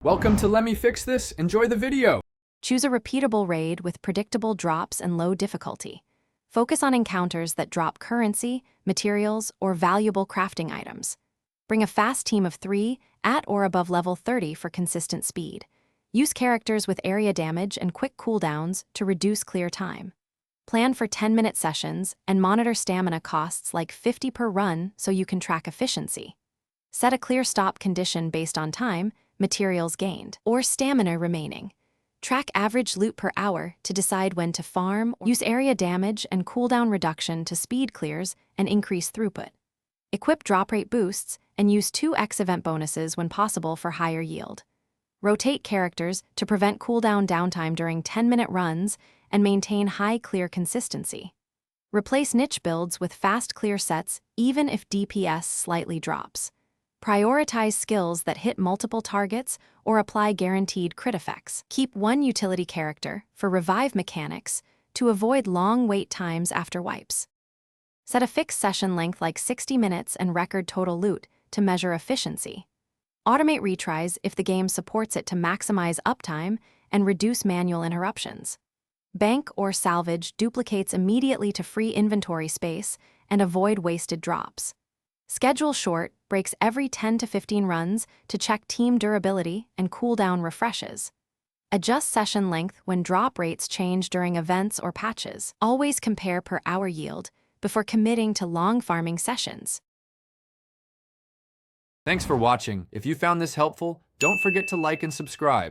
Welcome to Let Me Fix This. Enjoy the video. Choose a repeatable raid with predictable drops and low difficulty. Focus on encounters that drop currency, materials, or valuable crafting items. Bring a fast team of 3 at or above level 30 for consistent speed. Use characters with area damage and quick cooldowns to reduce clear time. Plan for 10-minute sessions and monitor stamina costs like 50 per run so you can track efficiency. Set a clear stop condition based on time, materials gained, or stamina remaining. Track average loot per hour to decide when to farm. Use area damage and cooldown reduction to speed clears and increase throughput. Equip drop rate boosts and use 2x event bonuses when possible for higher yield. Rotate characters to prevent cooldown downtime during 10-minute runs and maintain high clear consistency. Replace niche builds with fast clear sets even if DPS slightly drops. Prioritize skills that hit multiple targets or apply guaranteed crit effects. Keep one utility character for revive mechanics to avoid long wait times after wipes. Set a fixed session length like 60 minutes and record total loot to measure efficiency. Automate retries if the game supports it to maximize uptime and reduce manual interruptions. Bank or salvage duplicates immediately to free inventory space and avoid wasted drops. Schedule short breaks every 10 to 15 runs to check team durability and cooldown refreshes. Adjust session length when drop rates change during events or patches. Always compare per hour yield before committing to long farming sessions. Thanks for watching. If you found this helpful, don't forget to like and subscribe.